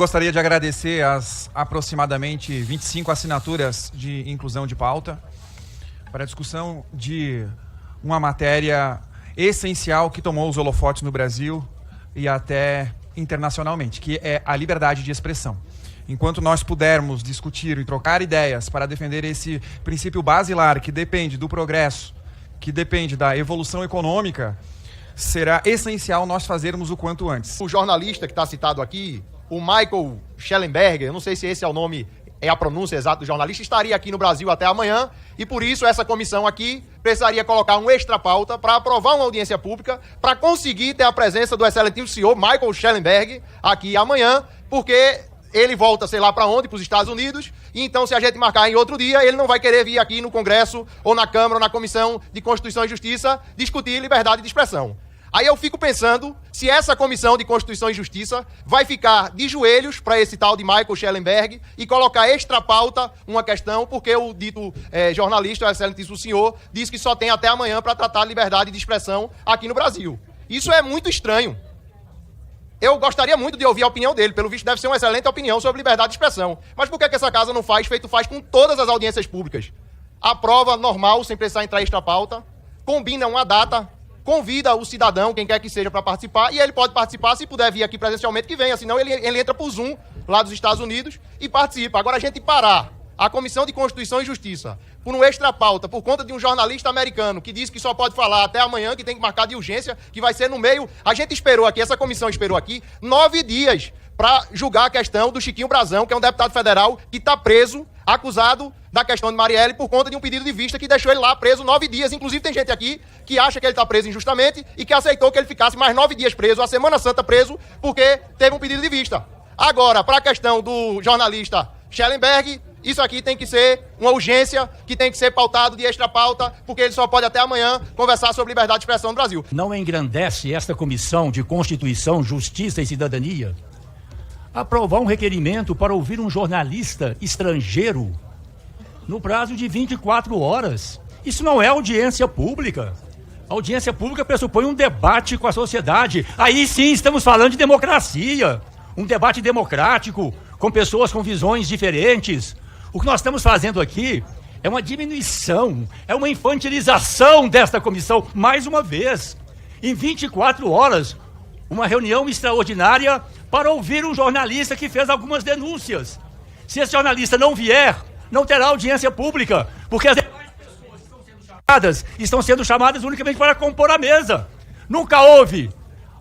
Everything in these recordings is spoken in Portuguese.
gostaria de agradecer as aproximadamente 25 assinaturas de inclusão de pauta para a discussão de uma matéria essencial que tomou os holofotes no Brasil e até internacionalmente, que é a liberdade de expressão. Enquanto nós pudermos discutir e trocar ideias para defender esse princípio basilar que depende do progresso, que depende da evolução econômica, será essencial nós fazermos o quanto antes. O jornalista que está citado aqui, o Michael Shellenberger, eu não sei se esse é o nome, é a pronúncia exata do jornalista, estaria aqui no Brasil até amanhã e por isso essa comissão aqui precisaria colocar um extra pauta para aprovar uma audiência pública para conseguir ter a presença do excelentíssimo senhor Michael Shellenberger aqui amanhã, porque ele volta, sei lá para onde, para os Estados Unidos, e então se a gente marcar em outro dia, ele não vai querer vir aqui no Congresso, ou na Câmara, ou na Comissão de Constituição e Justiça, discutir liberdade de expressão. Aí eu fico pensando se essa Comissão de Constituição e Justiça vai ficar de joelhos para esse tal de Michael Shellenberger e colocar extra pauta uma questão, porque o dito jornalista, o excelentíssimo senhor, disse que só tem até amanhã para tratar liberdade de expressão aqui no Brasil. Isso é muito estranho. Eu gostaria muito de ouvir a opinião dele, pelo visto deve ser uma excelente opinião sobre liberdade de expressão. Mas por que essa casa não faz, faz com todas as audiências públicas? Aprova normal, sem precisar entrar extra pauta, combina uma data, convida o cidadão, quem quer que seja, para participar, e ele pode participar, se puder vir aqui presencialmente, que venha, senão ele entra por Zoom, lá dos Estados Unidos, e participa. Agora a gente parar a Comissão de Constituição e Justiça por um extra pauta, por conta de um jornalista americano que disse que só pode falar até amanhã, que tem que marcar de urgência, que vai ser no meio. A gente esperou aqui, essa comissão esperou aqui 9 dias para julgar a questão do Chiquinho Brazão, que é um deputado federal que está preso, acusado da questão de Marielle por conta de um pedido de vista que deixou ele lá preso 9 dias. Inclusive tem gente aqui que acha que ele está preso injustamente e que aceitou que ele ficasse mais 9 dias preso, a Semana Santa preso, porque teve um pedido de vista. Agora, para a questão do jornalista Shellenberger, isso aqui tem que ser uma urgência, que tem que ser pautado de extra pauta, porque ele só pode até amanhã conversar sobre liberdade de expressão no Brasil. Não engrandece esta Comissão de Constituição, Justiça e Cidadania aprovar um requerimento para ouvir um jornalista estrangeiro no prazo de 24 horas. Isso não é audiência pública. A audiência pública pressupõe um debate com a sociedade. Aí sim estamos falando de democracia. Um debate democrático, com pessoas com visões diferentes. O que nós estamos fazendo aqui é uma diminuição, é uma infantilização desta comissão, mais uma vez. Em 24 horas, uma reunião extraordinária para ouvir um jornalista que fez algumas denúncias. Se esse jornalista não vier, não terá audiência pública, porque as demais pessoas estão sendo chamadas unicamente para compor a mesa. Nunca houve,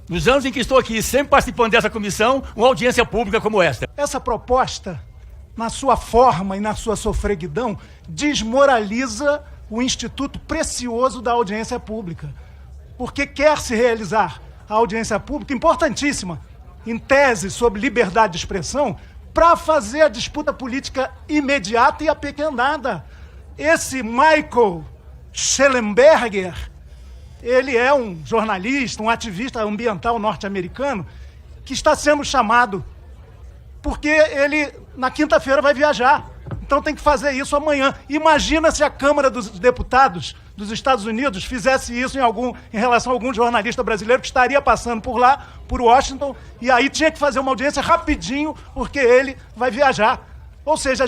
nos anos em que estou aqui, sempre participando dessa comissão, uma audiência pública como esta. Essa proposta, na sua forma e na sua sofreguidão, desmoraliza o instituto precioso da audiência pública. Porque quer se realizar a audiência pública, importantíssima, em tese sobre liberdade de expressão, para fazer a disputa política imediata e apequenada. Esse Michael Shellenberger, ele é um jornalista, um ativista ambiental norte-americano, que está sendo chamado porque ele, na quinta-feira, vai viajar. Então tem que fazer isso amanhã. Imagina se a Câmara dos Deputados dos Estados Unidos fizesse isso em relação a algum jornalista brasileiro que estaria passando por lá, por Washington, e aí tinha que fazer uma audiência rapidinho, porque ele vai viajar. Ou seja,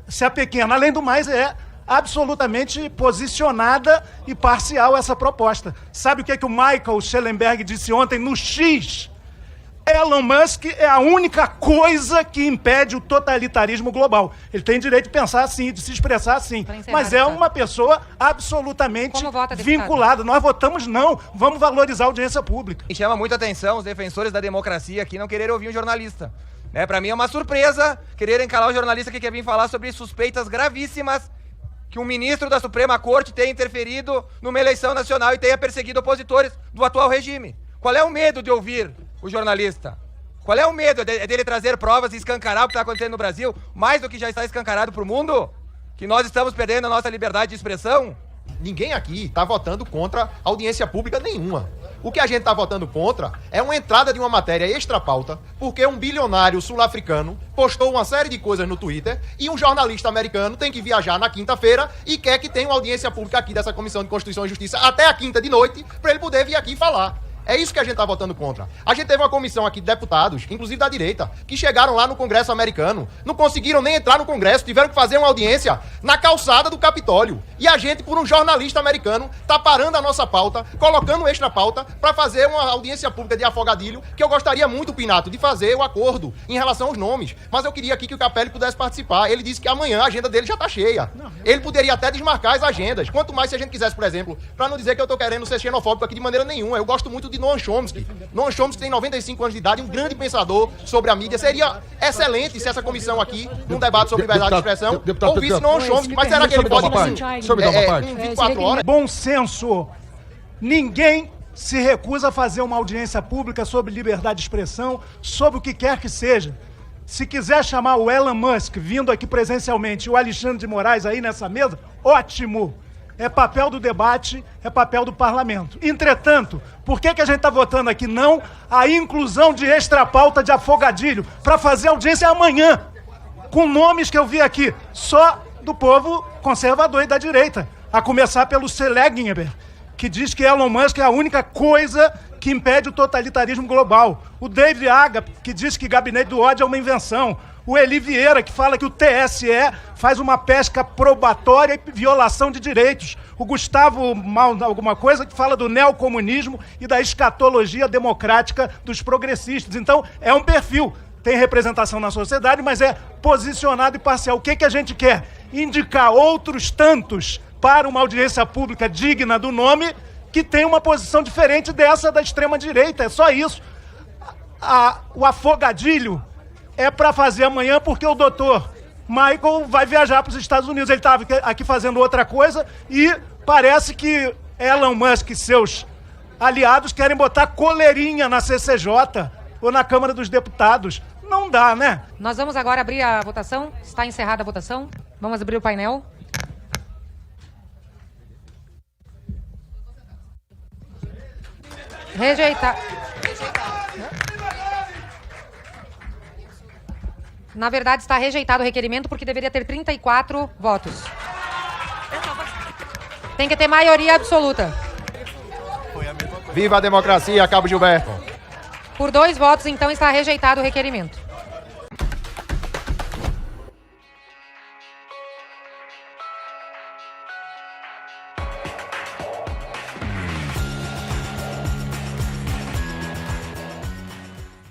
se apequena. Além do mais, é absolutamente posicionada e parcial essa proposta. Sabe o que o Michael Shellenberger disse ontem no X? Elon Musk é a única coisa que impede o totalitarismo global. Ele tem direito de pensar assim, de se expressar assim. Mas é uma pessoa absolutamente vinculada. Nós votamos não. Vamos valorizar a audiência pública. E chama muita atenção os defensores da democracia aqui não quererem ouvir um jornalista. Para mim é uma surpresa quererem calar o jornalista que quer vir falar sobre suspeitas gravíssimas que um ministro da Suprema Corte tenha interferido numa eleição nacional e tenha perseguido opositores do atual regime. Qual é o medo de ouvir o jornalista? Qual é o medo? É dele trazer provas e escancarar o que está acontecendo no Brasil, mais do que já está escancarado para o mundo? Que nós estamos perdendo a nossa liberdade de expressão? Ninguém aqui está votando contra audiência pública nenhuma. O que a gente está votando contra é uma entrada de uma matéria extra pauta, porque um bilionário sul-africano postou uma série de coisas no Twitter e um jornalista americano tem que viajar na quinta-feira e quer que tenha uma audiência pública aqui dessa Comissão de Constituição e Justiça até a quinta de noite para ele poder vir aqui falar. É isso que a gente tá votando contra. A gente teve uma comissão aqui de deputados, inclusive da direita, que chegaram lá no Congresso americano, não conseguiram nem entrar no Congresso, tiveram que fazer uma audiência na calçada do Capitólio. E a gente, por um jornalista americano, tá parando a nossa pauta, colocando extra pauta, para fazer uma audiência pública de afogadilho, que eu gostaria muito, Pinato, de fazer o acordo em relação aos nomes. Mas eu queria aqui que o Capelli pudesse participar. Ele disse que amanhã a agenda dele já tá cheia. Ele poderia até desmarcar as agendas. Quanto mais se a gente quisesse, por exemplo, para não dizer que eu tô querendo ser xenofóbico aqui de maneira nenhuma. Eu gosto muito de Noam Chomsky. Noam Chomsky tem 95 anos de idade, um grande pensador sobre a mídia. Seria excelente se essa comissão aqui, num debate sobre liberdade de expressão, ouvisse Noam Chomsky. Mas será que ele pode com 24 horas? Bom senso. Ninguém se recusa a fazer uma audiência pública sobre liberdade de expressão, sobre o que quer que seja. Se quiser chamar o Elon Musk vindo aqui presencialmente e o Alexandre de Moraes aí nessa mesa, ótimo. É papel do debate, é papel do parlamento. Entretanto, por que a gente está votando aqui não a inclusão de extrapauta de afogadilho para fazer audiência amanhã, com nomes que eu vi aqui, só do povo conservador e da direita, a começar pelo Seligman, que diz que Elon Musk é a única coisa que impede o totalitarismo global. O David Aga, que diz que gabinete do ódio é uma invenção. O Eli Vieira, que fala que o TSE faz uma pesca probatória e violação de direitos. O Gustavo Mal alguma coisa, que fala do neocomunismo e da escatologia democrática dos progressistas. Então, é um perfil. Tem representação na sociedade, mas é posicionado e parcial. O que a gente quer? Indicar outros tantos para uma audiência pública digna do nome que tem uma posição diferente dessa da extrema-direita. É só isso. O afogadilho é para fazer amanhã porque o doutor Michael vai viajar para os Estados Unidos. Ele estava aqui fazendo outra coisa e parece que Elon Musk e seus aliados querem botar coleirinha na CCJ ou na Câmara dos Deputados. Não dá, né? Nós vamos agora abrir a votação. Está encerrada a votação. Vamos abrir o painel. Rejeitar. Na verdade, está rejeitado o requerimento porque deveria ter 34 votos. Tem que ter maioria absoluta. Viva a democracia, Cabo Gilberto. Por 2 votos, então, está rejeitado o requerimento.